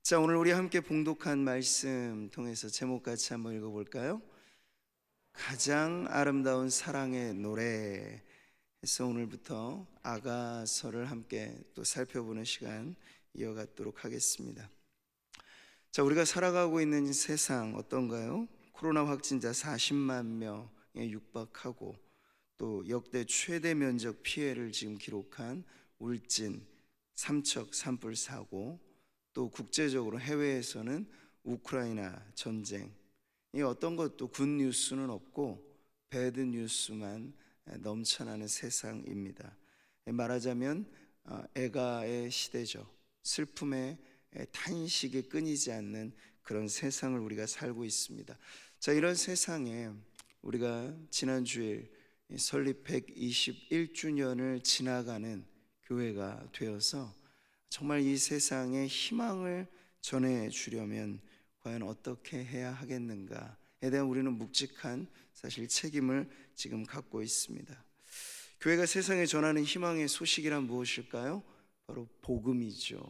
자, 오늘 우리 함께 봉독한 말씀 통해서 제목 같이 한번 읽어볼까요? 가장 아름다운 사랑의 노래 해서 오늘부터 아가서를 함께 또 살펴보는 시간 이어가도록 하겠습니다. 자, 우리가 살아가고 있는 세상 어떤가요? 코로나 확진자 40만 명에 육박하고 또 역대 최대 면적 피해를 지금 기록한 울진, 삼척 산불 사고, 또 국제적으로 해외에서는 우크라이나 전쟁, 이 어떤 것도 굿 뉴스는 없고 배드 뉴스만 넘쳐나는 세상입니다. 말하자면 애가의 시대죠. 슬픔의 탄식이 끊이지 않는 그런 세상을 우리가 살고 있습니다. 자, 이런 세상에 우리가 지난 주일 설립 121주년을 지나가는 교회가 되어서 정말 이 세상에 희망을 전해주려면 과연 어떻게 해야 하겠는가에 대한 우리는 묵직한 사실 책임을 지금 갖고 있습니다. 교회가 세상에 전하는 희망의 소식이란 무엇일까요? 바로 복음이죠.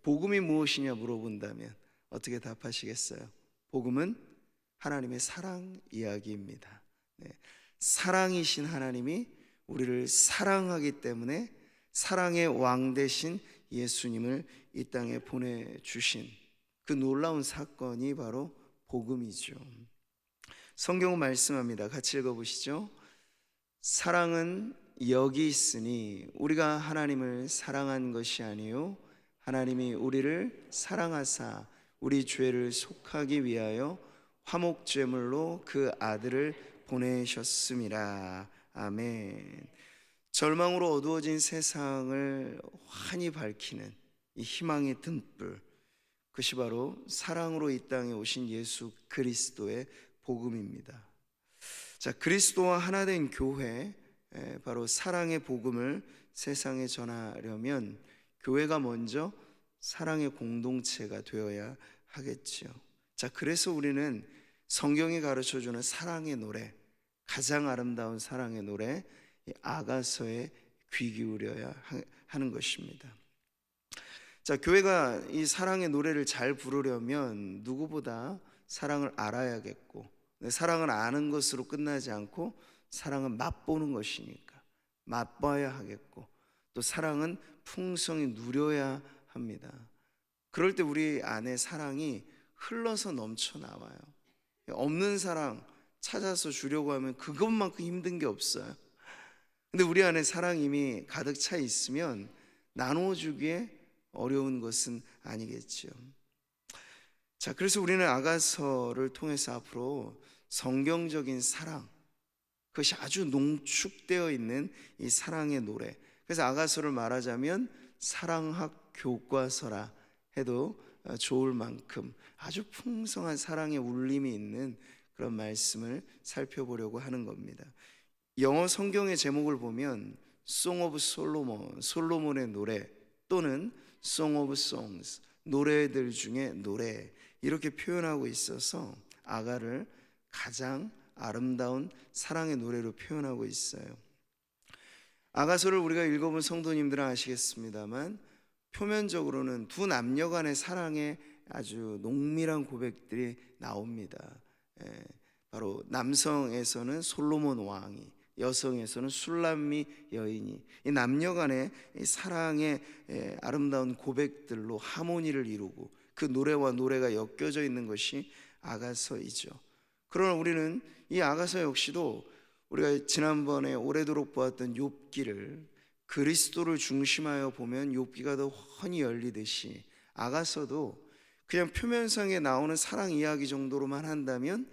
복음이 무엇이냐 물어본다면 어떻게 답하시겠어요? 복음은 하나님의 사랑 이야기입니다. 사랑이신 하나님이 우리를 사랑하기 때문에 사랑의 왕 되신 예수님을 이 땅에 보내주신 그 놀라운 사건이 바로 복음이죠. 성경은 말씀합니다. 같이 읽어보시죠. 사랑은 여기 있으니 우리가 하나님을 사랑한 것이 아니요 하나님이 우리를 사랑하사 우리 죄를 속하기 위하여 화목제물로 그 아들을 보내셨음이라. 아멘. 절망으로 어두워진 세상을 환히 밝히는 이 희망의 등불, 그것이 바로 사랑으로 이 땅에 오신 예수 그리스도의 복음입니다. 자, 그리스도와 하나 된 교회, 바로 사랑의 복음을 세상에 전하려면 교회가 먼저 사랑의 공동체가 되어야 하겠죠. 자, 그래서 우리는 성경이 가르쳐주는 사랑의 노래, 가장 아름다운 사랑의 노래 아가서에 귀 기울여야 하는 것입니다. 자, 교회가 이 사랑의 노래를 잘 부르려면 누구보다 사랑을 알아야겠고, 사랑을 아는 것으로 끝나지 않고 사랑은 맛보는 것이니까 맛봐야 하겠고, 또 사랑은 풍성히 누려야 합니다. 그럴 때 우리 안에 사랑이 흘러서 넘쳐 나와요. 없는 사랑 찾아서 주려고 하면 그것만큼 힘든 게 없어요. 근데 우리 안에 사랑이 이미 가득 차 있으면 나눠주기에 어려운 것은 아니겠죠. 자, 그래서 우리는 아가서를 통해서 앞으로 성경적인 사랑, 그것이 아주 농축되어 있는 이 사랑의 노래, 그래서 아가서를 말하자면 사랑학 교과서라 해도 좋을 만큼 아주 풍성한 사랑의 울림이 있는 그런 말씀을 살펴보려고 하는 겁니다. 영어 성경의 제목을 보면 Song of Solomon, 솔로몬의 노래 또는 Song of Songs, 노래들 중에 노래, 이렇게 표현하고 있어서 아가를 가장 아름다운 사랑의 노래로 표현하고 있어요. 아가서를 우리가 읽어본 성도님들은 아시겠습니다만 표면적으로는 두 남녀 간의 사랑의 아주 농밀한 고백들이 나옵니다. 바로 남성에서는 솔로몬 왕이, 여성에서는 술람미 여인이 이 남녀 간의 사랑의 아름다운 고백들로 하모니를 이루고 그 노래와 노래가 엮여져 있는 것이 아가서이죠. 그러나 우리는 이 아가서 역시도 우리가 지난번에 오래도록 보았던 욥기를 그리스도를 중심하여 보면 욥기가 더 훤히 열리듯이 아가서도 그냥 표면상에 나오는 사랑 이야기 정도로만 한다면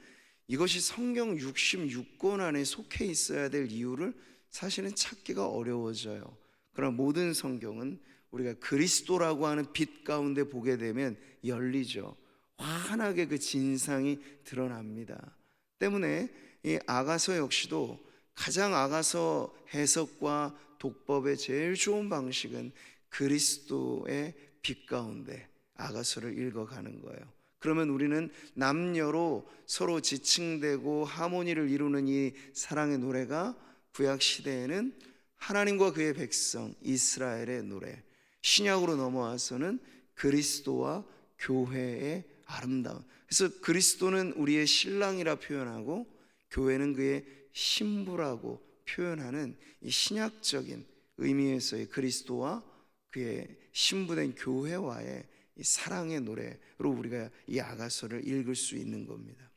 이것이 성경 66권 안에 속해 있어야 될 이유를 사실은 찾기가 어려워져요. 그러나 모든 성경은 우리가 그리스도라고 하는 빛 가운데 보게 되면 열리죠. 환하게 그 진상이 드러납니다. 때문에 이 아가서 역시도 가장 아가서 해석과 독법의 제일 좋은 방식은 그리스도의 빛 가운데 아가서를 읽어가는 거예요. 그러면 우리는 남녀로 서로 지칭되고 하모니를 이루는 이 사랑의 노래가 구약 시대에는 하나님과 그의 백성 이스라엘의 노래, 신약으로 넘어와서는 그리스도와 교회의 아름다운, 그래서 그리스도는 우리의 신랑이라 표현하고 교회는 그의 신부라고 표현하는 이 신약적인 의미에서의 그리스도와 그의 신부된 교회와의 이 사랑의 노래로 우리가 이 아가서를 읽을 수 있는 겁니다.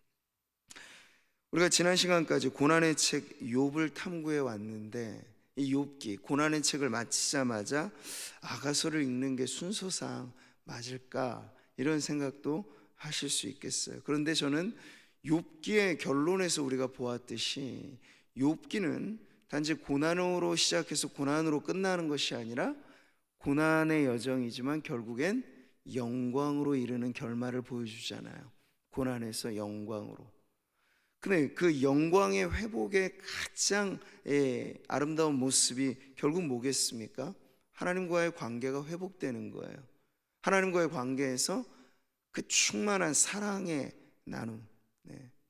우리가 지난 시간까지 고난의 책 욥을 탐구해 왔는데, 이 욥기 고난의 책을 마치자마자 아가서를 읽는 게 순서상 맞을까, 이런 생각도 하실 수 있겠어요. 그런데 저는 욥기의 결론에서 우리가 보았듯이 욥기는 단지 고난으로 시작해서 고난으로 끝나는 것이 아니라 고난의 여정이지만 결국엔 영광으로 이르는 결말을 보여주잖아요. 고난에서 영광으로. 근데 그 영광의 회복의 가장 아름다운 모습이 결국 뭐겠습니까? 하나님과의 관계가 회복되는 거예요. 하나님과의 관계에서 그 충만한 사랑의 나눔,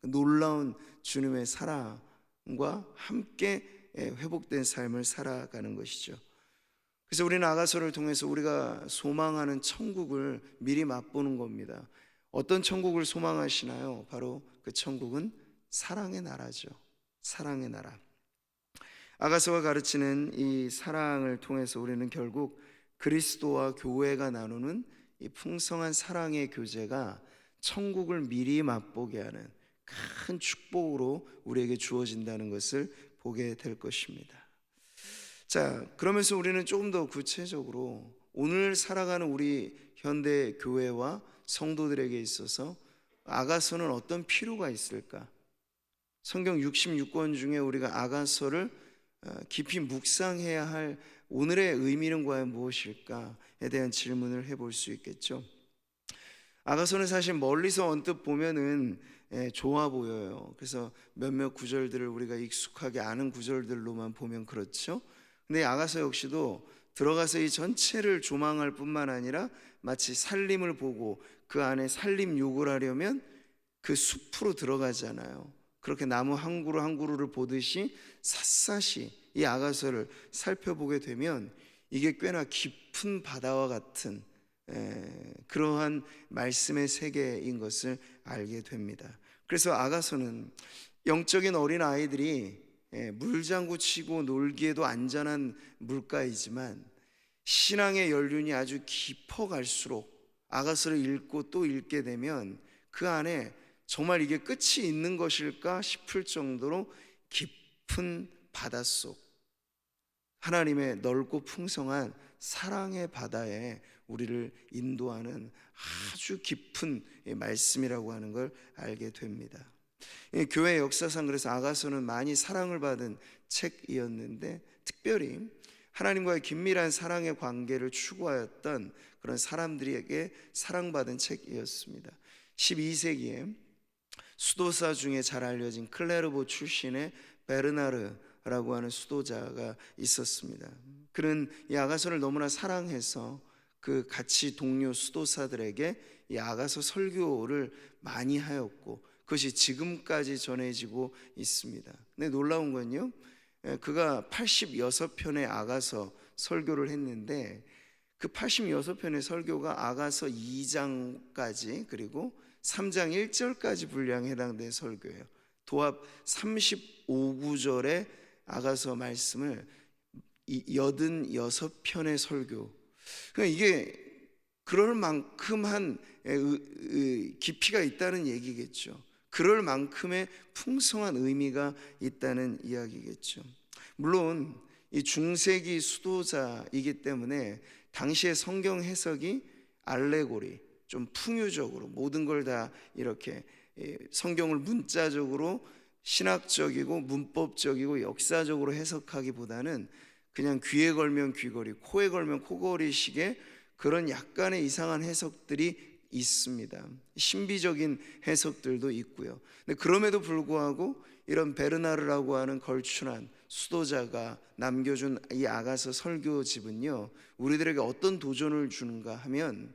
그 놀라운 주님의 사랑과 함께 회복된 삶을 살아가는 것이죠. 그래서 우리는 아가서를 통해서 우리가 소망하는 천국을 미리 맛보는 겁니다. 어떤 천국을 소망하시나요? 바로 그 천국은 사랑의 나라죠. 사랑의 나라. 아가서가 가르치는 이 사랑을 통해서 우리는 결국 그리스도와 교회가 나누는 이 풍성한 사랑의 교제가 천국을 미리 맛보게 하는 큰 축복으로 우리에게 주어진다는 것을 보게 될 것입니다. 자, 그러면서 우리는 조금 더 구체적으로 오늘 살아가는 우리 현대 교회와 성도들에게 있어서 아가서는 어떤 필요가 있을까? 성경 66권 중에 우리가 아가서를 깊이 묵상해야 할 오늘의 의미는 과연 무엇일까에 대한 질문을 해볼 수 있겠죠. 아가서는 사실 멀리서 언뜻 보면은 좋아 보여요. 그래서 몇몇 구절들을 우리가 익숙하게 아는 구절들로만 보면 그렇죠. 근데 아가서 역시도 들어가서 이 전체를 조망할 뿐만 아니라 마치 산림을 보고 그 안에 산림 욕을 하려면 그 숲으로 들어가잖아요. 그렇게 나무 한 그루 한 그루를 보듯이 샅샅이 이 아가서를 살펴보게 되면 이게 꽤나 깊은 바다와 같은 그러한 말씀의 세계인 것을 알게 됩니다. 그래서 아가서는 영적인 어린 아이들이 물장구 치고 놀기에도 안전한 물가이지만 신앙의 연륜이 아주 깊어갈수록 아가서를 읽고 또 읽게 되면 그 안에 정말 이게 끝이 있는 것일까 싶을 정도로 깊은 바닷속, 하나님의 넓고 풍성한 사랑의 바다에 우리를 인도하는 아주 깊은 말씀이라고 하는 걸 알게 됩니다. 교회 역사상 그래서 아가서는 많이 사랑을 받은 책이었는데, 특별히 하나님과의 긴밀한 사랑의 관계를 추구하였던 그런 사람들에게 사랑받은 책이었습니다. 12세기에 수도사 중에 잘 알려진 클레르보 출신의 베르나르라고 하는 수도자가 있었습니다. 그는 이 아가서를 너무나 사랑해서 그 같이 동료 수도사들에게 이 아가서 설교를 많이 하였고 그것이 지금까지 전해지고 있습니다. 근데 놀라운 건요, 그가 86편의 아가서 설교를 했는데 그 86편의 설교가 아가서 2장까지 그리고 3장 1절까지 분량에 해당된 설교예요. 도합 35구절의 아가서 말씀을 86편의 설교. 그러니까 이게 그럴 만큼한 깊이가 있다는 얘기겠죠. 그럴 만큼의 풍성한 의미가 있다는 이야기겠죠. 물론 이 중세기 수도자이기 때문에 당시의 성경 해석이 알레고리, 좀 풍유적으로 모든 걸 다 이렇게 성경을 문자적으로 신학적이고 문법적이고 역사적으로 해석하기보다는 그냥 귀에 걸면 귀걸이, 코에 걸면 코걸이식의 그런 약간의 이상한 해석들이 있습니다. 신비적인 해석들도 있고요. 근데 그럼에도 불구하고 이런 베르나르라고 하는 걸출한 수도자가 남겨준 이 아가서 설교집은요, 우리들에게 어떤 도전을 주는가 하면,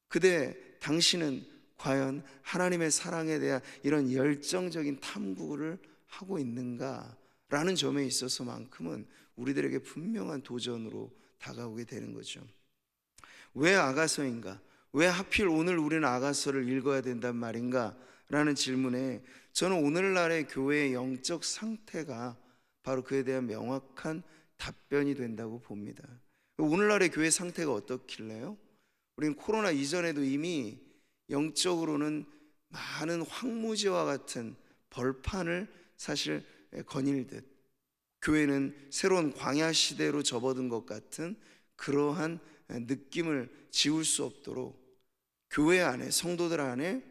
그대 당신은 과연 하나님의 사랑에 대한 이런 열정적인 탐구를 하고 있는가 라는 점에 있어서만큼은 우리들에게 분명한 도전으로 다가오게 되는 거죠. 왜 아가서인가? 왜 하필 오늘 우리는 아가서를 읽어야 된단 말인가? 라는 질문에 저는 오늘날의 교회의 영적 상태가 바로 그에 대한 명확한 답변이 된다고 봅니다. 오늘날의 교회 상태가 어떻길래요? 우리는 코로나 이전에도 이미 영적으로는 많은 황무지와 같은 벌판을 사실 거닐듯 교회는 새로운 광야 시대로 접어든 것 같은 그러한 느낌을 지울 수 없도록 교회 안에, 성도들 안에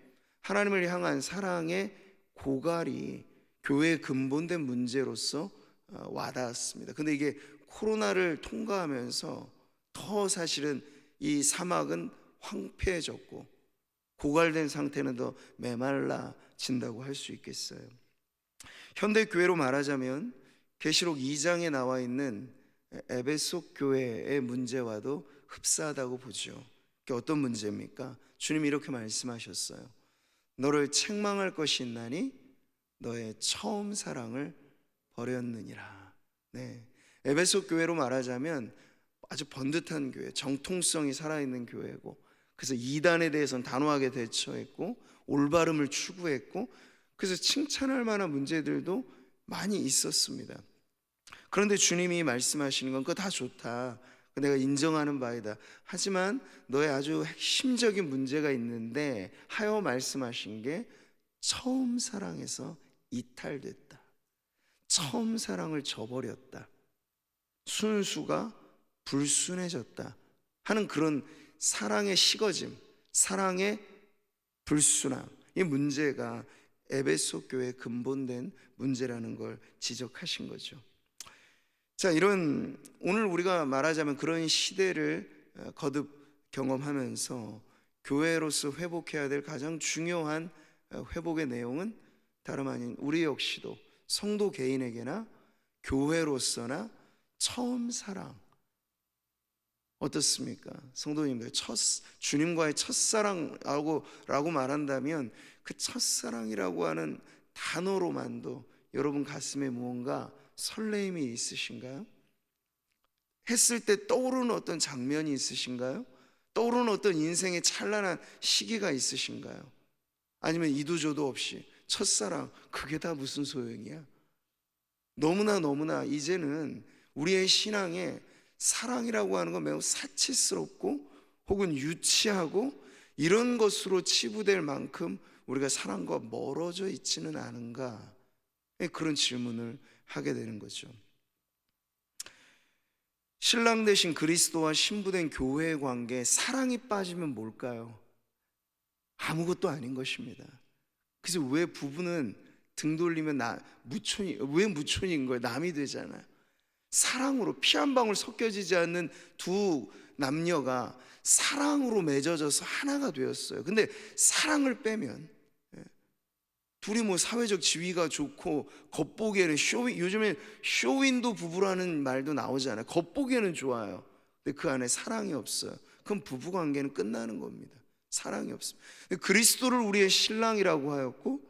하나님을 향한 사랑의 고갈이 교회의 근본된 문제로서 와닿았습니다. 근데 이게 코로나를 통과하면서 더 사실은 이 사막은 황폐해졌고 고갈된 상태는 더 메말라진다고 할 수 있겠어요. 현대 교회로 말하자면 계시록 2장에 나와 있는 에베소 교회의 문제와도 흡사하다고 보죠. 그게 어떤 문제입니까? 주님이 이렇게 말씀하셨어요. 너를 책망할 것이 있나니 너의 처음 사랑을 버렸느니라. 네. 에베소 교회로 말하자면 아주 번듯한 교회, 정통성이 살아있는 교회고, 그래서 이단에 대해서는 단호하게 대처했고 올바름을 추구했고, 그래서 칭찬할 만한 문제들도 많이 있었습니다. 그런데 주님이 말씀하시는 건 그거 다 좋다, 내가 인정하는 바이다. 하지만 너의 아주 핵심적인 문제가 있는데 하여 말씀하신 게 처음 사랑에서 이탈됐다, 처음 사랑을 저버렸다, 순수가 불순해졌다 하는 그런 사랑의 식어짐, 사랑의 불순함, 이 문제가 에베소 교회의 근본된 문제라는 걸 지적하신 거죠. 자, 이런 오늘 우리가 말하자면 그런 시대를 거듭 경험하면서 교회로서 회복해야 될 가장 중요한 회복의 내용은 다름 아닌 우리 역시도 성도 개인에게나 교회로서나 처음 사랑, 어떻습니까? 성도님들, 주님과의 첫사랑라고 말한다면 그 첫사랑이라고 하는 단어로만도 여러분 가슴에 무언가 설레임이 있으신가요? 했을 때 떠오르는 어떤 장면이 있으신가요? 떠오르는 어떤 인생의 찬란한 시기가 있으신가요? 아니면 이도저도 없이 첫사랑, 그게 다 무슨 소용이야? 너무나 이제는 우리의 신앙에 사랑이라고 하는 건 매우 사치스럽고 혹은 유치하고 이런 것으로 치부될 만큼 우리가 사랑과 멀어져 있지는 않은가, 그런 질문을 하게 되는 거죠. 신랑 되신 그리스도와 신부된 교회의 관계에 사랑이 빠지면 뭘까요? 아무것도 아닌 것입니다. 그래서 왜 부부는 등 돌리면 왜 무촌인 거예요? 남이 되잖아요. 사랑으로 피 한 방울 섞여지지 않는 두 남녀가 사랑으로 맺어져서 하나가 되었어요. 근데 사랑을 빼면 둘이 뭐 사회적 지위가 좋고 겉보기에는 요즘에 쇼윈도 부부라는 말도 나오잖아요. 겉보기에는 좋아요. 근데 그 안에 사랑이 없어요. 그럼 부부관계는 끝나는 겁니다. 사랑이 없습니다. 그리스도를 우리의 신랑이라고 하였고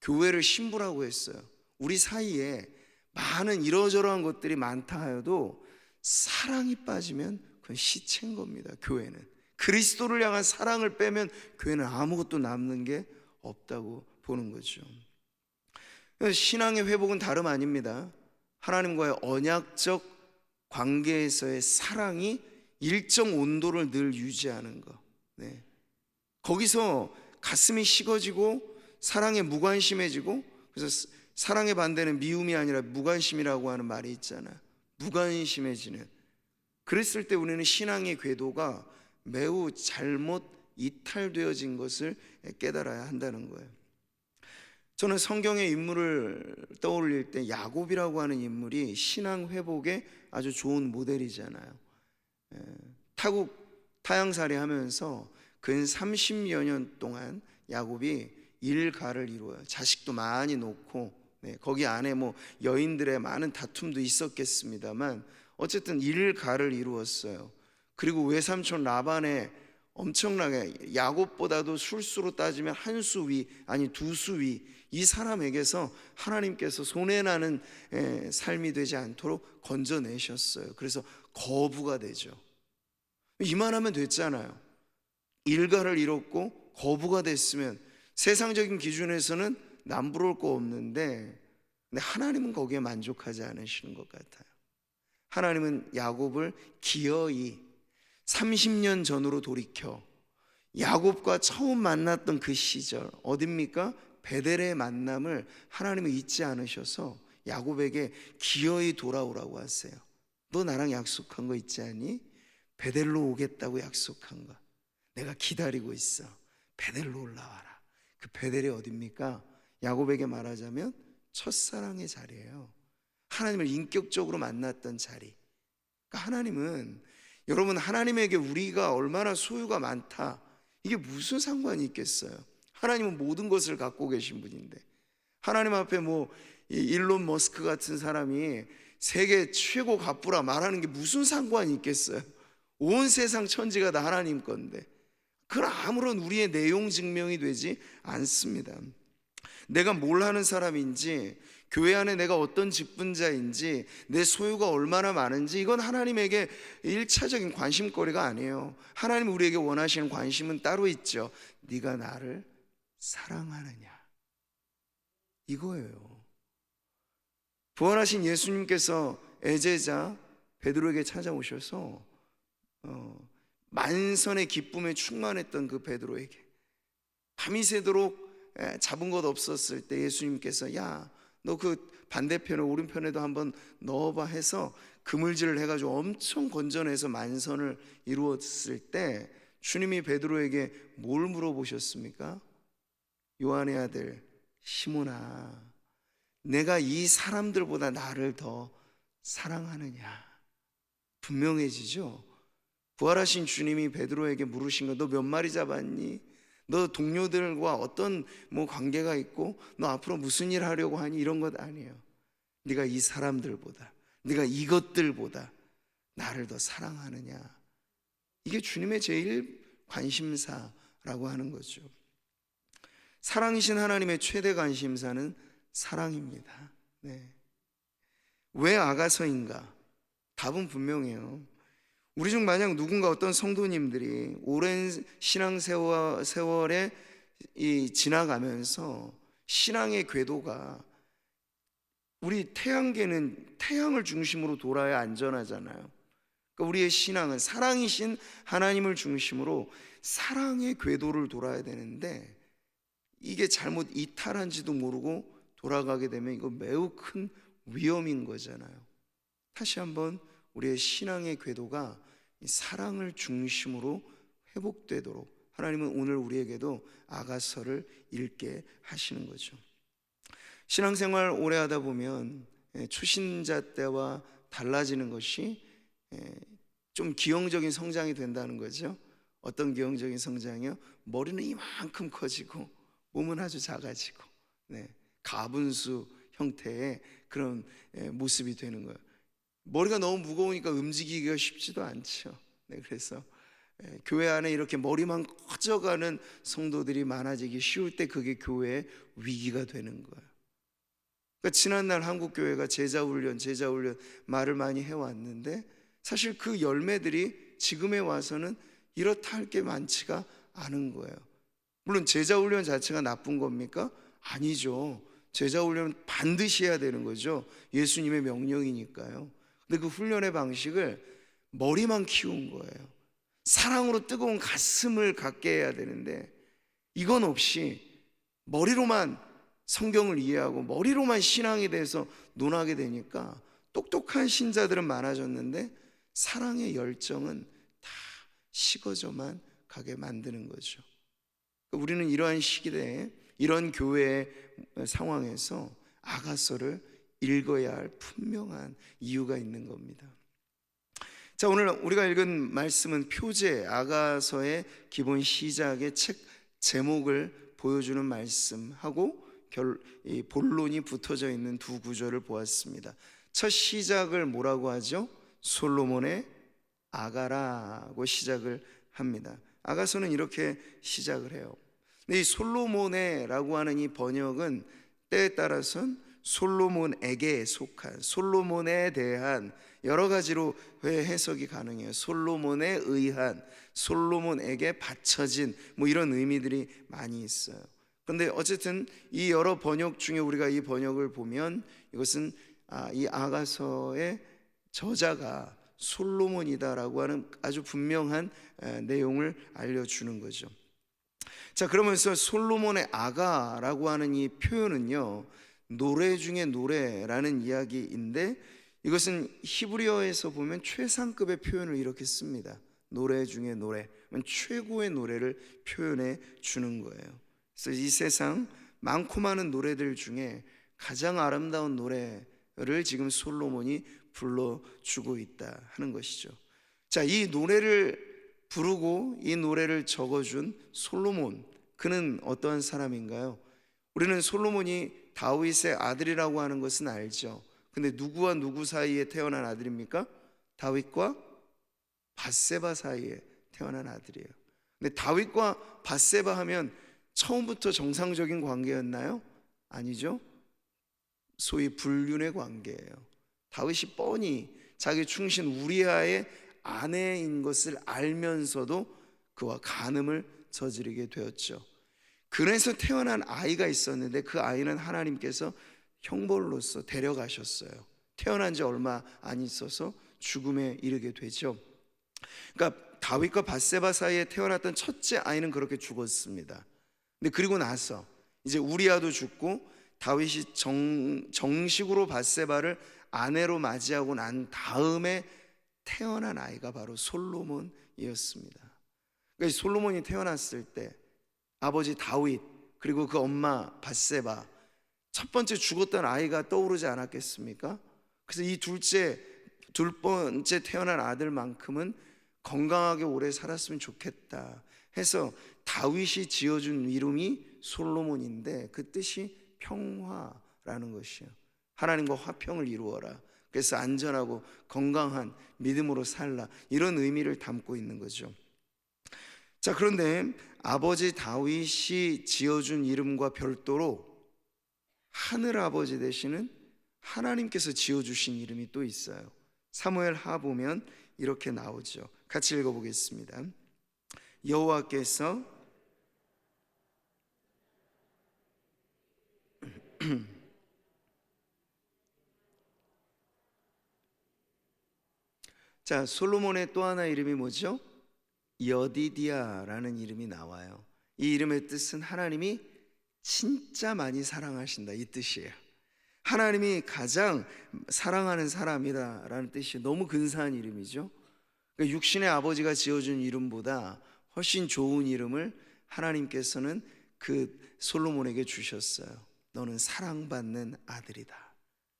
교회를 신부라고 했어요. 우리 사이에 많은 이러저러한 것들이 많다 하여도 사랑이 빠지면 그건 시체인 겁니다. 교회는 그리스도를 향한 사랑을 빼면 교회는 아무것도 남는 게 없다고 보는 거죠. 신앙의 회복은 다름 아닙니다. 하나님과의 언약적 관계에서의 사랑이 일정 온도를 늘 유지하는 것. 네. 거기서 가슴이 식어지고 사랑에 무관심해지고, 그래서 사랑의 반대는 미움이 아니라 무관심이라고 하는 말이 있잖아요. 무관심해지는, 그랬을 때 우리는 신앙의 궤도가 매우 잘못 이탈되어진 것을 깨달아야 한다는 거예요. 저는 성경의 인물을 떠올릴 때 야곱이라고 하는 인물이 신앙 회복의 아주 좋은 모델이잖아요. 타향살이 하면서 근 30여 년 동안 야곱이 일가를 이루어요. 자식도 많이 놓고, 거기 안에 뭐 여인들의 많은 다툼도 있었겠습니다만 어쨌든 일가를 이루었어요. 그리고 외삼촌 라반의 엄청나게 야곱보다도 술수로 따지면 한 수 위, 아니 두 수 위, 이 사람에게서 하나님께서 손해나는 삶이 되지 않도록 건져내셨어요. 그래서 거부가 되죠. 이만하면 됐잖아요. 일가를 잃었고 거부가 됐으면 세상적인 기준에서는 남부러울 거 없는데, 근데 하나님은 거기에 만족하지 않으시는 것 같아요. 하나님은 야곱을 기어이 30년 전으로 돌이켜 야곱과 처음 만났던 그 시절, 어딥니까? 베델의 만남을 하나님은 잊지 않으셔서 야곱에게 기어이 돌아오라고 하세요. 너 나랑 약속한 거 있지 않니? 베델로 오겠다고 약속한 거 내가 기다리고 있어. 베델로 올라와라. 그 베델이 어딥니까? 야곱에게 말하자면 첫사랑의 자리예요. 하나님을 인격적으로 만났던 자리. 그러니까 하나님은, 여러분, 하나님에게 우리가 얼마나 소유가 많다, 이게 무슨 상관이 있겠어요? 하나님은 모든 것을 갖고 계신 분인데, 하나님 앞에 이 일론 머스크 같은 사람이 세계 최고 갑부라 말하는 게 무슨 상관이 있겠어요? 온 세상 천지가 다 하나님 건데 그건 아무런 우리의 내용 증명이 되지 않습니다. 내가 뭘 하는 사람인지, 교회 안에 내가 어떤 직분자인지, 내 소유가 얼마나 많은지, 이건 하나님에게 일차적인 관심거리가 아니에요. 하나님 우리에게 원하시는 관심은 따로 있죠. 네가 나를 사랑하느냐, 이거예요. 부활하신 예수님께서 애제자 베드로에게 찾아오셔서 만선의 기쁨에 충만했던 그 베드로에게 밤이 새도록 잡은 것 없었을 때 예수님께서, 야, 너 그 반대편에 오른편에도 한번 넣어봐 해서 그물질을 해가지고 엄청 건져내서 만선을 이루었을 때 주님이 베드로에게 뭘 물어보셨습니까? 요한의 아들 시몬아, 내가 이 사람들보다 나를 더 사랑하느냐? 분명해지죠? 부활하신 주님이 베드로에게 물으신 거, 너 몇 마리 잡았니? 너 동료들과 어떤 관계가 있고 너 앞으로 무슨 일 하려고 하니? 이런 것 아니에요. 네가 이 사람들보다, 네가 이것들보다 나를 더 사랑하느냐? 이게 주님의 제일 관심사라고 하는 거죠. 사랑이신 하나님의 최대 관심사는 사랑입니다. 네. 왜 아가서인가? 답은 분명해요. 우리 중 만약 누군가, 어떤 성도님들이 오랜 신앙 세월에 지나가면서 신앙의 궤도가, 우리 태양계는 태양을 중심으로 돌아야 안전하잖아요. 그러니까 우리의 신앙은 사랑이신 하나님을 중심으로 사랑의 궤도를 돌아야 되는데, 이게 잘못 이탈한지도 모르고 돌아가게 되면 이거 매우 큰 위험인 거잖아요. 다시 한번 우리의 신앙의 궤도가 사랑을 중심으로 회복되도록 하나님은 오늘 우리에게도 아가서를 읽게 하시는 거죠. 신앙생활 오래 하다 보면 초신자 때와 달라지는 것이 좀 기형적인 성장이 된다는 거죠. 어떤 기형적인 성장이요? 머리는 이만큼 커지고 몸은 아주 작아지고, 가분수 형태의 그런 모습이 되는 거예요. 머리가 너무 무거우니까 움직이기가 쉽지도 않죠. 그래서 교회 안에 이렇게 머리만 커져가는 성도들이 많아지기 쉬울 때 그게 교회의 위기가 되는 거예요. 그러니까 지난날 한국교회가 제자훈련 말을 많이 해왔는데, 사실 그 열매들이 지금에 와서는 이렇다 할 게 많지가 않은 거예요. 물론 제자훈련 자체가 나쁜 겁니까? 아니죠. 제자훈련은 반드시 해야 되는 거죠. 예수님의 명령이니까요. 근데 그 훈련의 방식을 머리만 키운 거예요. 사랑으로 뜨거운 가슴을 갖게 해야 되는데, 이건 없이 머리로만 성경을 이해하고 머리로만 신앙에 대해서 논하게 되니까 똑똑한 신자들은 많아졌는데 사랑의 열정은 다 식어져만 가게 만드는 거죠. 우리는 이러한 시기대에, 이런 교회의 상황에서 아가서를 읽어야 할 분명한 이유가 있는 겁니다. 자, 오늘 우리가 읽은 말씀은 표제, 아가서의 기본 시작의 책 제목을 보여주는 말씀하고 이 본론이 붙어져 있는 두 구절을 보았습니다. 첫 시작을 뭐라고 하죠? 솔로몬의 아가라고 시작을 합니다. 아가서는 이렇게 시작을 해요. 근데 이 솔로몬의라고 하는 이 번역은 때에 따라서는 솔로몬에게 속한, 솔로몬에 대한 여러 가지로 해석이 가능해요. 솔로몬에 의한, 솔로몬에게 바쳐진 뭐 이런 의미들이 많이 있어요. 그런데 어쨌든 이 여러 번역 중에 우리가 이 번역을 보면 이것은 이 아가서의 저자가 솔로몬이다라고 하는 아주 분명한 내용을 알려주는 거죠. 자, 그러면서 솔로몬의 아가라고 하는 이 표현은요, 노래 중에 노래라는 이야기인데, 이것은 히브리어에서 보면 최상급의 표현을 이렇게 씁니다. 노래 중에 노래, 최고의 노래를 표현해 주는 거예요. 그래서 이 세상 많고 많은 노래들 중에 가장 아름다운 노래를 지금 솔로몬이 불러주고 있다 하는 것이죠. 자, 이 노래를 부르고 이 노래를 적어준 솔로몬, 그는 어떠한 사람인가요? 우리는 솔로몬이 다윗의 아들이라고 하는 것은 알죠. 근데 누구와 누구 사이에 태어난 아들입니까? 다윗과 밧세바 사이에 태어난 아들이에요. 근데 다윗과 밧세바 하면 처음부터 정상적인 관계였나요? 아니죠. 소위 불륜의 관계예요. 다윗이 뻔히 자기 충신 우리아의 아내인 것을 알면서도 그와 간음을 저지르게 되었죠. 그래서 태어난 아이가 있었는데 그 아이는 하나님께서 형벌로서 데려가셨어요. 태어난 지 얼마 안 있어서 죽음에 이르게 되죠. 그러니까 다윗과 밧세바 사이에 태어났던 첫째 아이는 그렇게 죽었습니다. 근데 그리고 나서 이제 우리아도 죽고 다윗이 정식으로 밧세바를 아내로 맞이하고 난 다음에 태어난 아이가 바로 솔로몬이었습니다. 그러니까 솔로몬이 태어났을 때 아버지 다윗 그리고 그 엄마 밧세바, 첫 번째 죽었던 아이가 떠오르지 않았겠습니까? 그래서 이 둘 번째 태어난 아들만큼은 건강하게 오래 살았으면 좋겠다 해서 다윗이 지어준 이름이 솔로몬인데, 그 뜻이 평화라는 것이에요. 하나님과 화평을 이루어라. 그래서 안전하고 건강한 믿음으로 살라, 이런 의미를 담고 있는 거죠. 자, 그런데 아버지 다윗이 지어준 이름과 별도로 하늘 아버지 되시는 하나님께서 지어주신 이름이 또 있어요. 사무엘 하 보면 이렇게 나오죠. 같이 읽어보겠습니다. 여호와께서 자, 솔로몬의 또 하나 이름이 뭐죠? 여디디아라는 이름이 나와요. 이 이름의 뜻은 하나님이 진짜 많이 사랑하신다, 이 뜻이에요. 하나님이 가장 사랑하는 사람이다라는 뜻이 너무 근사한 이름이죠. 그러니까 육신의 아버지가 지어준 이름보다 훨씬 좋은 이름을 하나님께서는 그 솔로몬에게 주셨어요. 너는 사랑받는 아들이다.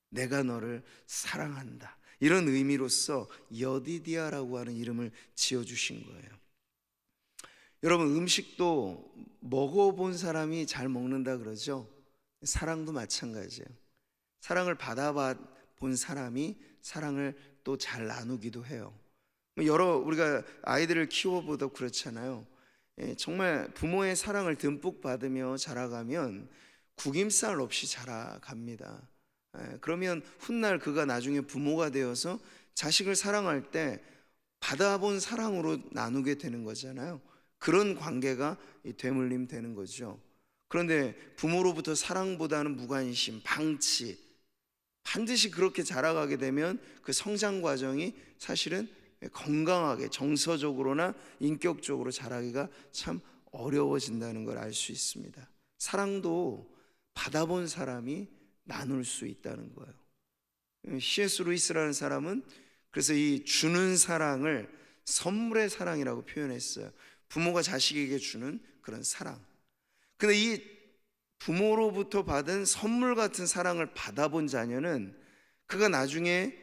내가 너를 사랑한다. 이런 의미로서 여디디아라고 하는 이름을 지어주신 거예요. 여러분, 음식도 먹어본 사람이 잘 먹는다 그러죠. 사랑도 마찬가지예요. 사랑을 받아본 사람이 사랑을 또 잘 나누기도 해요. 우리가 아이들을 키워보다 그렇잖아요. 정말 부모의 사랑을 듬뿍 받으며 자라가면 구김살 없이 자라갑니다. 그러면 훗날 그가 나중에 부모가 되어서 자식을 사랑할 때 받아본 사랑으로 나누게 되는 거잖아요. 그런 관계가 되물림 되는 거죠. 그런데 부모로부터 사랑보다는 무관심, 방치, 반드시 그렇게 자라가게 되면 그 성장 과정이 사실은 건강하게 정서적으로나 인격적으로 자라기가 참 어려워진다는 걸 알 수 있습니다. 사랑도 받아본 사람이 나눌 수 있다는 거예요. C.S. 루이스라는 사람은 그래서 이 주는 사랑을 선물의 사랑이라고 표현했어요. 부모가 자식에게 주는 그런 사랑. 근데 이 부모로부터 받은 선물 같은 사랑을 받아본 자녀는 그가 나중에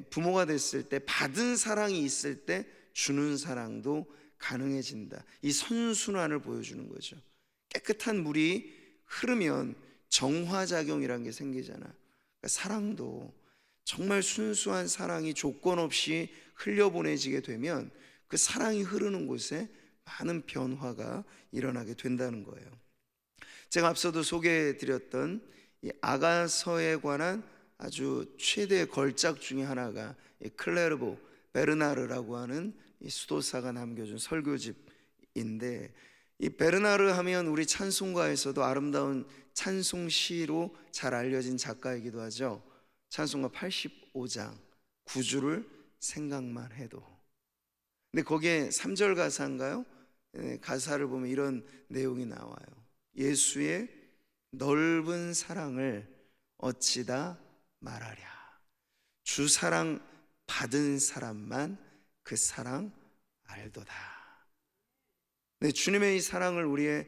부모가 됐을 때 받은 사랑이 있을 때 주는 사랑도 가능해진다. 이 선순환을 보여주는 거죠. 깨끗한 물이 흐르면 정화작용이라는 게 생기잖아. 그러니까 사랑도 정말 순수한 사랑이 조건 없이 흘려보내지게 되면 그 사랑이 흐르는 곳에 많은 변화가 일어나게 된다는 거예요. 제가 앞서도 소개해드렸던 이 아가서에 관한 아주 최대의 걸작 중에 하나가 이 클레르보 베르나르라고 하는 이 수도사가 남겨준 설교집인데, 이 베르나르 하면 우리 찬송가에서도 아름다운 찬송시로 잘 알려진 작가이기도 하죠. 찬송가 85장 9주를 생각만 해도. 근데 거기에 3절 가사인가요? 가사를 보면 이런 내용이 나와요. 예수의 넓은 사랑을 어찌다 말하랴. 주 사랑 받은 사람만 그 사랑 알도다. 네, 주님의 이 사랑을 우리의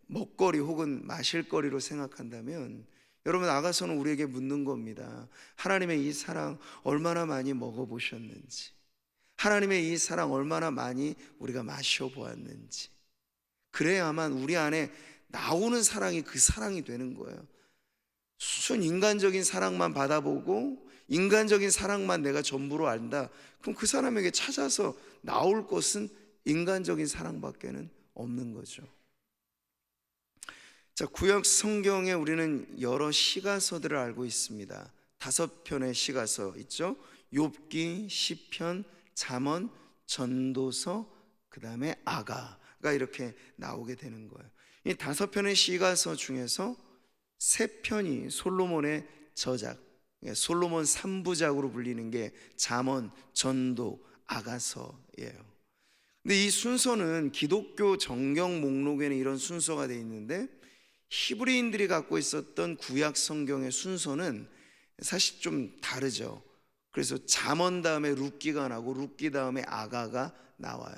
먹거리 혹은 마실거리로 생각한다면, 여러분, 아가서는 우리에게 묻는 겁니다. 하나님의 이 사랑 얼마나 많이 먹어보셨는지, 하나님의 이 사랑 얼마나 많이 우리가 마셔보았는지, 그래야만 우리 안에 나오는 사랑이 그 사랑이 되는 거예요. 순 인간적인 사랑만 받아보고 인간적인 사랑만 내가 전부로 안다, 그럼 그 사람에게 찾아서 나올 것은 인간적인 사랑밖에는 없는 거죠. 자, 구약 성경에 우리는 여러 시가서들을 알고 있습니다. 5편의 시가서 있죠. 욥기, 시편, 잠언, 전도서, 그 다음에 아가가 이렇게 나오게 되는 거예요. 이 5편의 시가서 중에서 3편이 솔로몬의 저작, 솔로몬 3부작으로 불리는 게 잠언, 전도, 아가서예요. 근데 이 순서는 기독교 정경 목록에는 이런 순서가 되어 있는데, 히브리인들이 갖고 있었던 구약 성경의 순서는 사실 좀 다르죠. 그래서 잠언 다음에 룻기가 나고 룻기 다음에 아가가 나와요.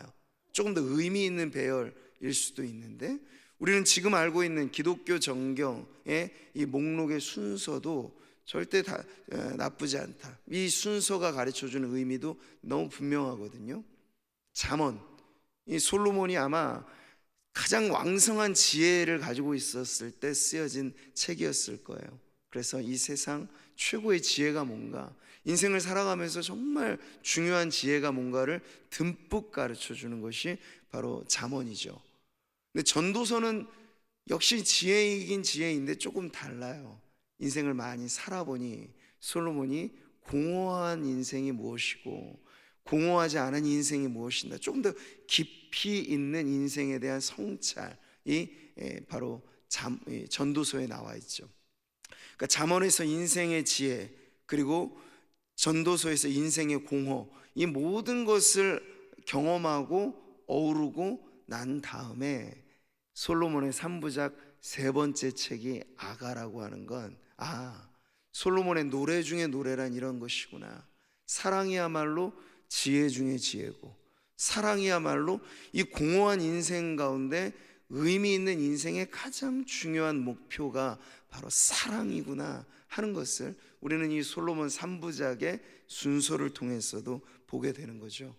조금 더 의미 있는 배열일 수도 있는데, 우리는 지금 알고 있는 기독교 정경의 이 목록의 순서도 절대 다 나쁘지 않다. 이 순서가 가르쳐주는 의미도 너무 분명하거든요. 잠언, 이 솔로몬이 아마 가장 왕성한 지혜를 가지고 있었을 때 쓰여진 책이었을 거예요. 그래서 이 세상 최고의 지혜가 뭔가, 인생을 살아가면서 정말 중요한 지혜가 뭔가를 듬뿍 가르쳐주는 것이 바로 잠언이죠. 근데 전도서는 역시 지혜이긴 지혜인데 조금 달라요. 인생을 많이 살아보니 솔로몬이 공허한 인생이 무엇이고 공허하지 않은 인생이 무엇인가, 조금 더 깊이 있는 인생에 대한 성찰이 바로 전도서에 나와 있죠. 그러니까 잠언에서 인생의 지혜, 그리고 전도서에서 인생의 공허, 이 모든 것을 경험하고 어우르고 난 다음에 솔로몬의 3부작 3번째 책이 아가라고 하는 건, 솔로몬의 노래 중에 노래란 이런 것이구나. 사랑이야말로 지혜 중에 지혜고, 사랑이야말로 이 공허한 인생 가운데 의미 있는 인생의 가장 중요한 목표가 바로 사랑이구나 하는 것을 우리는 이 솔로몬 3부작의 순서를 통해서도 보게 되는 거죠.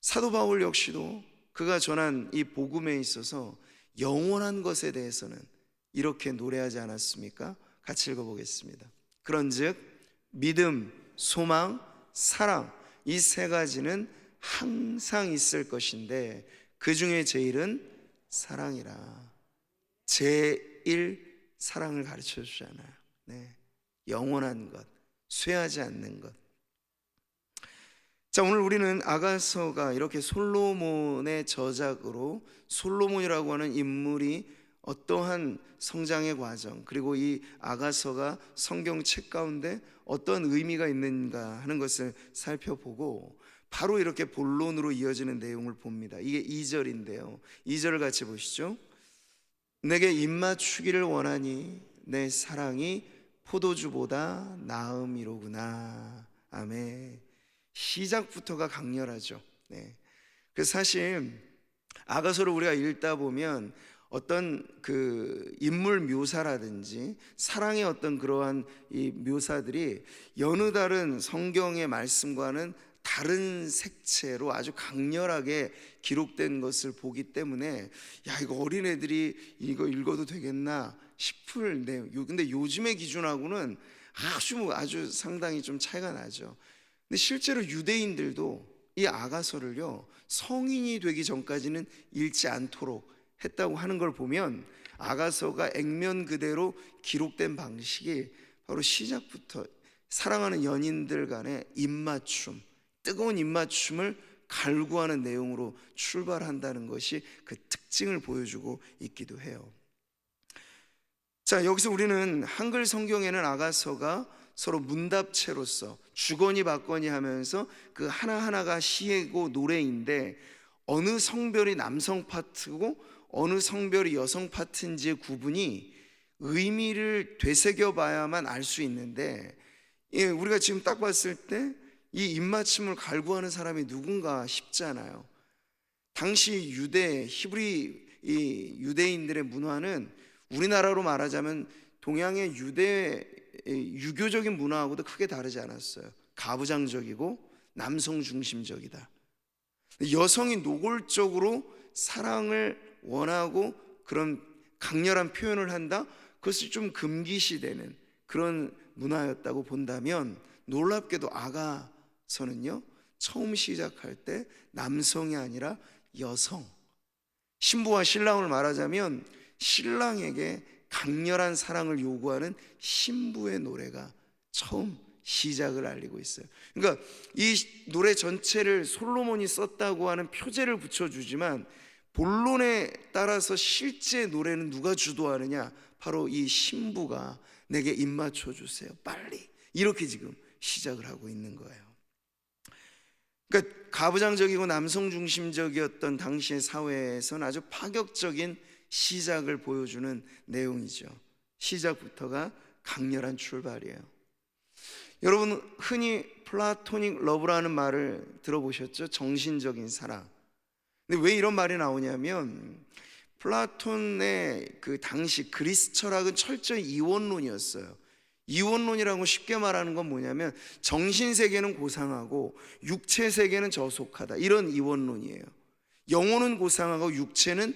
사도 바울 역시도 그가 전한 이 복음에 있어서 영원한 것에 대해서는 이렇게 노래하지 않았습니까? 같이 읽어보겠습니다. 그런즉 믿음, 소망, 사랑, 이 3가지는 항상 있을 것인데 그 중에 제일은 사랑이라. 제일 사랑을 가르쳐 주잖아요. 네. 영원한 것, 쇠하지 않는 것. 자, 오늘 우리는 아가서가 이렇게 솔로몬의 저작으로, 솔로몬이라고 하는 인물이 어떠한 성장의 과정, 그리고 이 아가서가 성경책 가운데 어떤 의미가 있는가 하는 것을 살펴보고, 바로 이렇게 본론으로 이어지는 내용을 봅니다. 이게 2절인데요 2절을 같이 보시죠. 내게 입맞추기를 원하니 내 사랑이 포도주보다 나음이로구나. 아멘. 시작부터가 강렬하죠. 네. 그래서 사실 아가서를 우리가 읽다 보면 어떤 그 인물 묘사라든지 사랑의 어떤 그러한 이 묘사들이 여느 다른 성경의 말씀과는 다른 색채로 아주 강렬하게 기록된 것을 보기 때문에, 야, 이거 어린애들이 이거 읽어도 되겠나 싶을 내용. 근데 요즘의 기준하고는 아주 상당히 좀 차이가 나죠. 근데 실제로 유대인들도 이 아가서를요 성인이 되기 전까지는 읽지 않도록 했다고 하는 걸 보면, 아가서가 액면 그대로 기록된 방식이 바로 시작부터 사랑하는 연인들 간의 입맞춤, 뜨거운 입맞춤을 갈구하는 내용으로 출발한다는 것이 그 특징을 보여주고 있기도 해요. 자, 여기서 우리는 한글 성경에는 아가서가 서로 문답체로서 주거니 받거니 하면서 그 하나하나가 시이고 노래인데, 어느 성별이 남성 파트고 어느 성별이 여성 파트인지의 구분이 의미를 되새겨 봐야만 알 수 있는데, 우리가 지금 딱 봤을 때 이 입맞춤을 갈구하는 사람이 누군가 싶잖아요. 당시 유대 히브리 이 유대인들의 문화는 우리나라로 말하자면 동양의 유교적인 문화하고도 크게 다르지 않았어요. 가부장적이고 남성 중심적이다. 여성이 노골적으로 사랑을 원하고 그런 강렬한 표현을 한다, 그것이 좀 금기시되는 그런 문화였다고 본다면, 놀랍게도 아가서는요 처음 시작할 때 남성이 아니라 여성, 신부와 신랑을 말하자면 신랑에게 강렬한 사랑을 요구하는 신부의 노래가 처음 시작을 알리고 있어요. 그러니까 이 노래 전체를 솔로몬이 썼다고 하는 표제를 붙여주지만, 본론에 따라서 실제 노래는 누가 주도하느냐, 바로 이 신부가 내게 입 맞춰 주세요 빨리, 이렇게 지금 시작을 하고 있는 거예요. 그러니까 가부장적이고 남성 중심적이었던 당시의 사회에서는 아주 파격적인 시작을 보여주는 내용이죠. 시작부터가 강렬한 출발이에요. 여러분, 흔히 플라토닉 러브라는 말을 들어보셨죠? 정신적인 사랑. 근데 왜 이런 말이 나오냐면, 플라톤의 그 당시 그리스 철학은 철저히 이원론이었어요. 이원론이라고 쉽게 말하는 건 뭐냐면, 정신세계는 고상하고 육체세계는 저속하다, 이런 이원론이에요. 영혼은 고상하고 육체는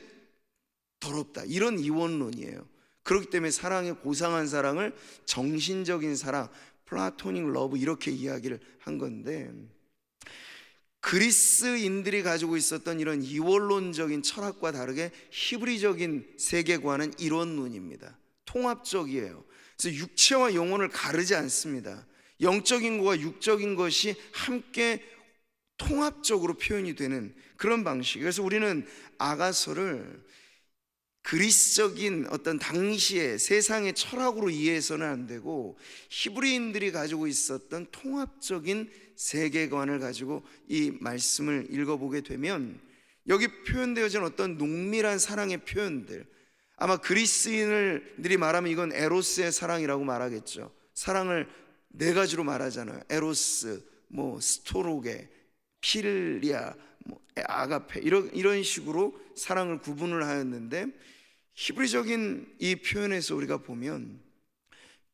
더럽다, 이런 이원론이에요. 그렇기 때문에 사랑의 고상한 사랑을 정신적인 사랑, 플라토닉 러브, 이렇게 이야기를 한 건데, 그리스인들이 가지고 있었던 이런 이원론적인 철학과 다르게 히브리적인 세계관은 이론론입니다. 통합적이에요. 그래서 육체와 영혼을 가르지 않습니다. 영적인 것과 육적인 것이 함께 통합적으로 표현이 되는 그런 방식. 그래서 우리는 아가서를 그리스적인 어떤 당시의 세상의 철학으로 이해해서는 안 되고, 히브리인들이 가지고 있었던 통합적인 세계관을 가지고 이 말씀을 읽어보게 되면, 여기 표현되어진 어떤 농밀한 사랑의 표현들, 아마 그리스인들이 말하면 이건 에로스의 사랑이라고 말하겠죠. 사랑을 네 가지로 말하잖아요. 에로스, 스토로게, 필리아, 아가페, 이런 식으로 사랑을 구분을 하였는데, 히브리적인 이 표현에서 우리가 보면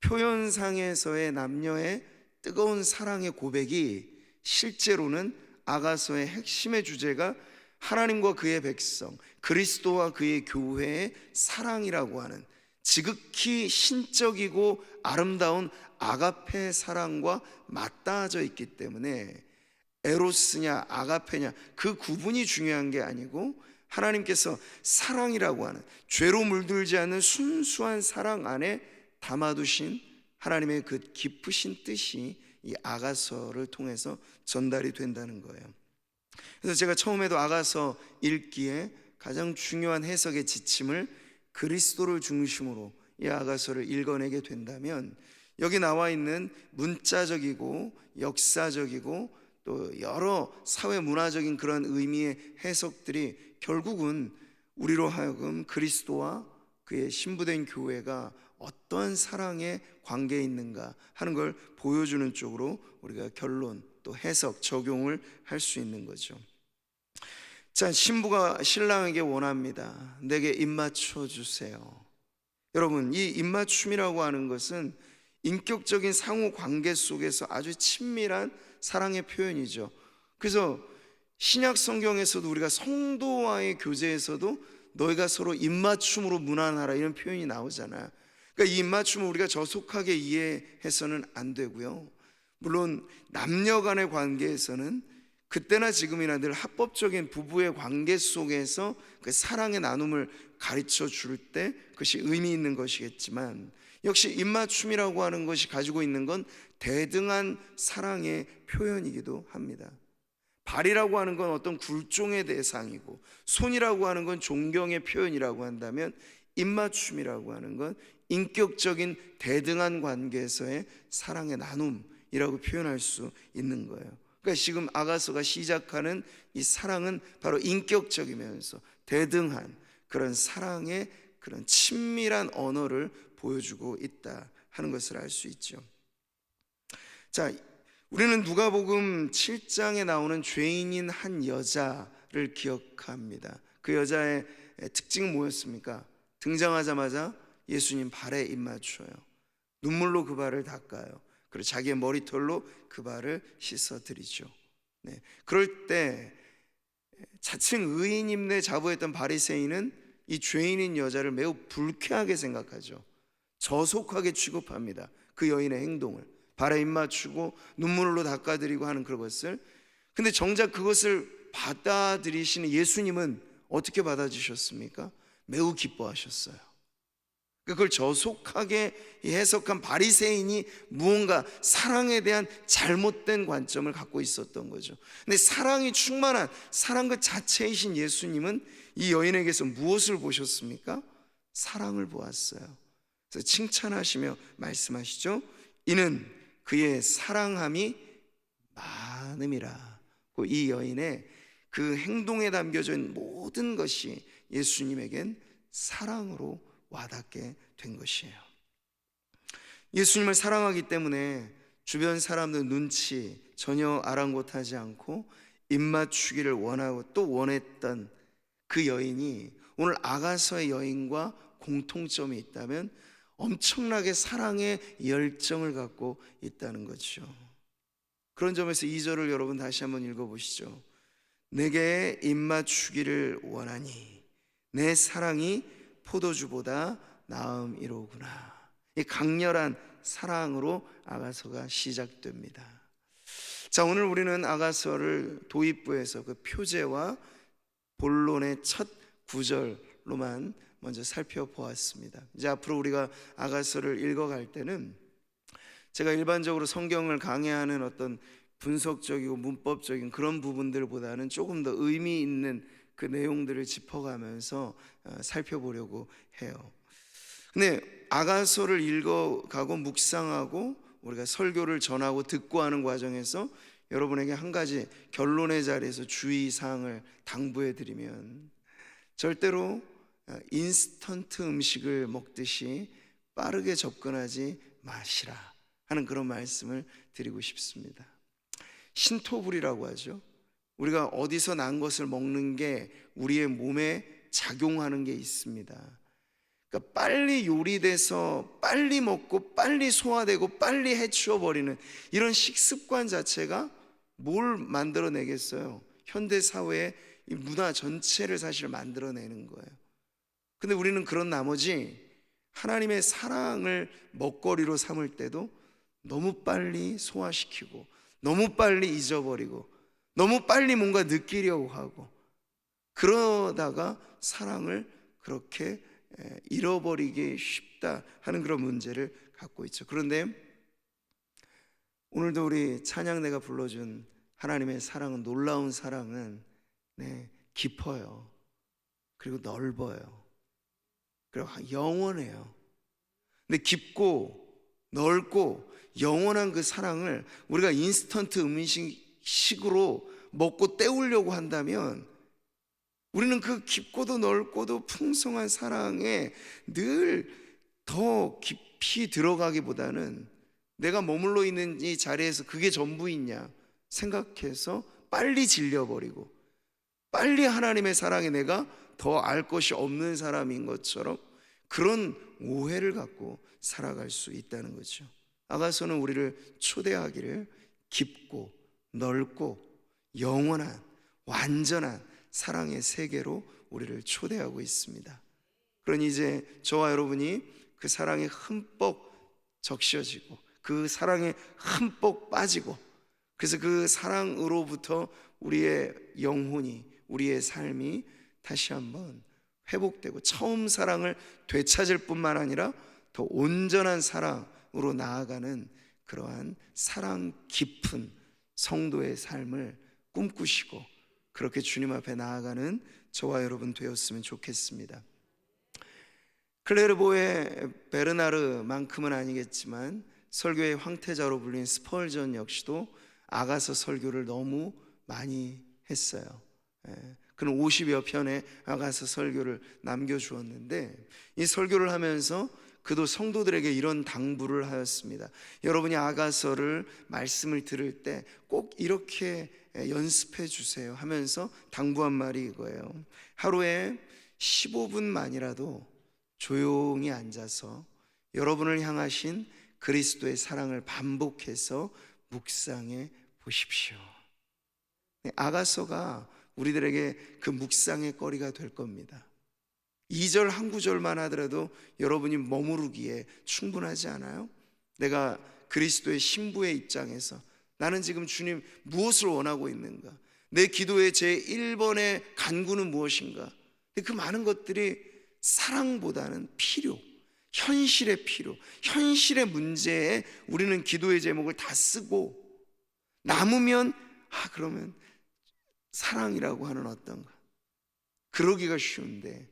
표현상에서의 남녀의 뜨거운 사랑의 고백이 실제로는 아가서의 핵심의 주제가 하나님과 그의 백성, 그리스도와 그의 교회의 사랑이라고 하는 지극히 신적이고 아름다운 아가페 사랑과 맞닿아져 있기 때문에, 에로스냐 아가페냐 그 구분이 중요한 게 아니고, 하나님께서 사랑이라고 하는 죄로 물들지 않는 순수한 사랑 안에 담아두신 하나님의 그 깊으신 뜻이 이 아가서를 통해서 전달이 된다는 거예요. 그래서 제가 처음에도 아가서 읽기에 가장 중요한 해석의 지침을 그리스도를 중심으로 이 아가서를 읽어내게 된다면, 여기 나와 있는 문자적이고 역사적이고 또 여러 사회 문화적인 그런 의미의 해석들이 결국은 우리로 하여금 그리스도와 그의 신부된 교회가 어떠한 사랑의 관계에 있는가 하는 걸 보여주는 쪽으로 우리가 결론 또 해석, 적용을 할 수 있는 거죠. 자, 신부가 신랑에게 원합니다. 내게 입맞춰 주세요. 여러분, 이 입맞춤이라고 하는 것은 인격적인 상호 관계 속에서 아주 친밀한 사랑의 표현이죠. 그래서 신약 성경에서도 우리가 성도와의 교제에서도 너희가 서로 입맞춤으로 문안하라, 이런 표현이 나오잖아요. 그러니까 이 입맞춤을 우리가 저속하게 이해해서는 안 되고요. 물론 남녀 간의 관계에서는 그때나 지금이나 늘 합법적인 부부의 관계 속에서 그 사랑의 나눔을 가르쳐 줄 때 그것이 의미 있는 것이겠지만, 역시 입맞춤이라고 하는 것이 가지고 있는 건 대등한 사랑의 표현이기도 합니다. 발이라고 하는 건 어떤 굴종의 대상이고, 손이라고 하는 건 존경의 표현이라고 한다면, 입맞춤이라고 하는 건 인격적인 대등한 관계에서의 사랑의 나눔이라고 표현할 수 있는 거예요. 그러니까 지금 아가서가 시작하는 이 사랑은 바로 인격적이면서 대등한 그런 사랑의 그런 친밀한 언어를 보여주고 있다 하는 것을 알 수 있죠. 자, 우리는 누가복음 7장에 나오는 죄인인 한 여자를 기억합니다. 그 여자의 특징은 뭐였습니까? 등장하자마자 예수님 발에 입맞춰요. 눈물로 그 발을 닦아요. 그리고 자기의 머리털로 그 발을 씻어드리죠. 그럴 때 자칭 의인임내 자부했던 바리새인은 이 죄인인 여자를 매우 불쾌하게 생각하죠. 저속하게 취급합니다. 그 여인의 행동을, 발에 입맞추고 눈물로 닦아드리고 하는 그것을. 근데 정작 그것을 받아들이시는 예수님은 어떻게 받아주셨습니까? 매우 기뻐하셨어요. 그걸 저속하게 해석한 바리새인이 무언가 사랑에 대한 잘못된 관점을 갖고 있었던 거죠. 근데 사랑이 충만한 사랑 그 자체이신 예수님은 이 여인에게서 무엇을 보셨습니까? 사랑을 보았어요. 그래서 칭찬하시며 말씀하시죠. 이는 그의 사랑함이 많음이라. 이 여인의 그 행동에 담겨져 있는 모든 것이 예수님에겐 사랑으로 와닿게 된 것이에요. 예수님을 사랑하기 때문에 주변 사람들 눈치 전혀 아랑곳하지 않고 입맞추기를 원하고 또 원했던 그 여인이 오늘 아가서의 여인과 공통점이 있다면 엄청나게 사랑의 열정을 갖고 있다는 거죠. 그런 점에서 2절을 여러분 다시 한번 읽어보시죠. 내게 입맞추기를 원하니 내 사랑이 포도주보다 나음이로구나. 이 강렬한 사랑으로 아가서가 시작됩니다. 자, 오늘 우리는 아가서를 도입부에서 그 표제와 본론의 첫 구절로만 먼저 살펴보았습니다. 이제 앞으로 우리가 아가서를 읽어갈 때는 제가 일반적으로 성경을 강해하는 어떤 분석적이고 문법적인 그런 부분들보다는 조금 더 의미 있는 그 내용들을 짚어가면서 살펴보려고 해요. 근데 아가서를 읽어가고 묵상하고 우리가 설교를 전하고 듣고 하는 과정에서 여러분에게 한 가지 결론의 자리에서 주의사항을 당부해 드리면, 절대로 인스턴트 음식을 먹듯이 빠르게 접근하지 마시라 하는 그런 말씀을 드리고 싶습니다. 신토불이라고 하죠. 우리가 어디서 난 것을 먹는 게 우리의 몸에 작용하는 게 있습니다. 그러니까 빨리 요리돼서 빨리 먹고 빨리 소화되고 빨리 해치워버리는 이런 식습관 자체가 뭘 만들어내겠어요? 현대사회의 이 문화 전체를 사실 만들어내는 거예요. 근데 우리는 그런 나머지 하나님의 사랑을 먹거리로 삼을 때도 너무 빨리 소화시키고 너무 빨리 잊어버리고 너무 빨리 뭔가 느끼려고 하고, 그러다가 사랑을 그렇게 잃어버리기 쉽다 하는 그런 문제를 갖고 있죠. 그런데 오늘도 우리 찬양대가 불러준 하나님의 사랑은, 놀라운 사랑은 깊어요. 그리고 넓어요. 그리고 영원해요. 근데 깊고 넓고 영원한 그 사랑을 우리가 인스턴트 음식으로 먹고 때우려고 한다면, 우리는 그 깊고도 넓고도 풍성한 사랑에 늘 더 깊이 들어가기보다는 내가 머물러 있는 이 자리에서 그게 전부이냐 생각해서 빨리 질려버리고 빨리 하나님의 사랑에 내가 더 알 것이 없는 사람인 것처럼 그런 오해를 갖고 살아갈 수 있다는 거죠. 아가서는 우리를 초대하기를 깊고 넓고 영원한 완전한 사랑의 세계로 우리를 초대하고 있습니다. 그러니 이제 저와 여러분이 그 사랑에 흠뻑 적셔지고 그 사랑에 흠뻑 빠지고 그래서 그 사랑으로부터 우리의 영혼이, 우리의 삶이 다시 한번 회복되고 처음 사랑을 되찾을 뿐만 아니라 더 온전한 사랑으로 나아가는 그러한 사랑 깊은 성도의 삶을 꿈꾸시고 그렇게 주님 앞에 나아가는 저와 여러분 되었으면 좋겠습니다. 클레르보의 베르나르만큼은 아니겠지만 설교의 황태자로 불린 스펄전 역시도 아가서 설교를 너무 많이 했어요. 그는 50여 편의 아가서 설교를 남겨주었는데 이 설교를 하면서 그도 성도들에게 이런 당부를 하였습니다. 여러분이 아가서를 말씀을 들을 때 꼭 이렇게 연습해 주세요 하면서 당부한 말이 이거예요. 하루에 15분만이라도 조용히 앉아서 여러분을 향하신 그리스도의 사랑을 반복해서 묵상해 보십시오. 아가서가 우리들에게 그 묵상의 거리가 될 겁니다. 2절 한 구절만 하더라도 여러분이 머무르기에 충분하지 않아요? 내가 그리스도의 신부의 입장에서 나는 지금 주님 무엇을 원하고 있는가? 내 기도의 제 1번의 간구는 무엇인가? 그 많은 것들이 사랑보다는 필요, 현실의 필요, 현실의 문제에 우리는 기도의 제목을 다 쓰고 남으면 그러면 사랑이라고 하는 어떤가? 그러기가 쉬운데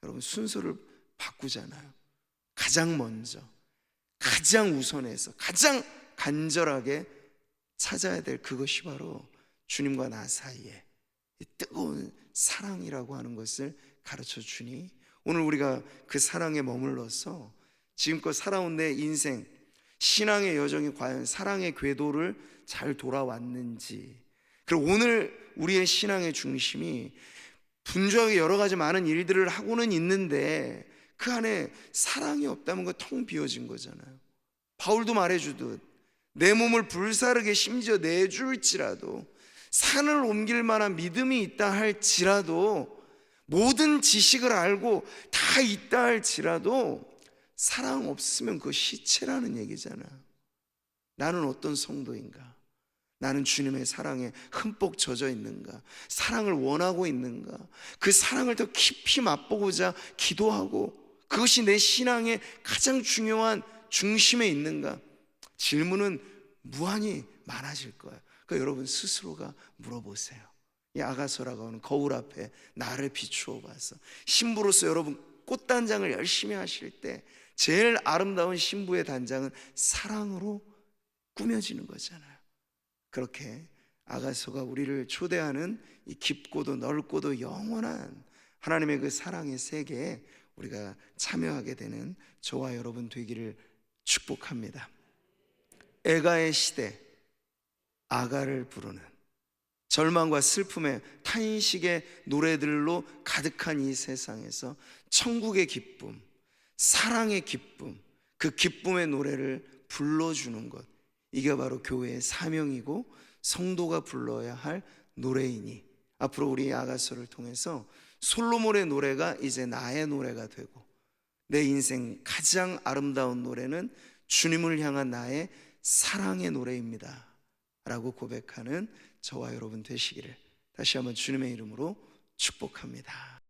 여러분 순서를 바꾸잖아요. 가장 먼저, 가장 우선해서, 가장 간절하게 찾아야 될 그것이 바로 주님과 나 사이에 이 뜨거운 사랑이라고 하는 것을 가르쳐 주니 오늘 우리가 그 사랑에 머물러서 지금껏 살아온 내 인생, 신앙의 여정이 과연 사랑의 궤도를 잘 돌아왔는지, 그리고 오늘 우리의 신앙의 중심이 분주하게 여러 가지 많은 일들을 하고는 있는데 그 안에 사랑이 없다면 그 텅 비어진 거잖아요. 바울도 말해주듯 내 몸을 불사르게 심지어 내줄지라도 산을 옮길 만한 믿음이 있다 할지라도 모든 지식을 알고 다 있다 할지라도 사랑 없으면 그거 시체라는 얘기잖아요. 나는 어떤 성도인가? 나는 주님의 사랑에 흠뻑 젖어 있는가? 사랑을 원하고 있는가? 그 사랑을 더 깊이 맛보고자 기도하고 그것이 내 신앙의 가장 중요한 중심에 있는가? 질문은 무한히 많아질 거예요. 그러니까 여러분 스스로가 물어보세요. 이 아가서라고 하는 거울 앞에 나를 비추어 봐서 신부로서 여러분 꽃단장을 열심히 하실 때 제일 아름다운 신부의 단장은 사랑으로 꾸며지는 거잖아요. 그렇게 아가서가 우리를 초대하는 이 깊고도 넓고도 영원한 하나님의 그 사랑의 세계에 우리가 참여하게 되는 저와 여러분 되기를 축복합니다. 애가의 시대, 아가를 부르는 절망과 슬픔의 탄식의 노래들로 가득한 이 세상에서 천국의 기쁨, 사랑의 기쁨, 그 기쁨의 노래를 불러주는 것, 이게 바로 교회의 사명이고 성도가 불러야 할 노래이니 앞으로 우리 아가서를 통해서 솔로몬의 노래가 이제 나의 노래가 되고 내 인생 가장 아름다운 노래는 주님을 향한 나의 사랑의 노래입니다 라고 고백하는 저와 여러분 되시기를 다시 한번 주님의 이름으로 축복합니다.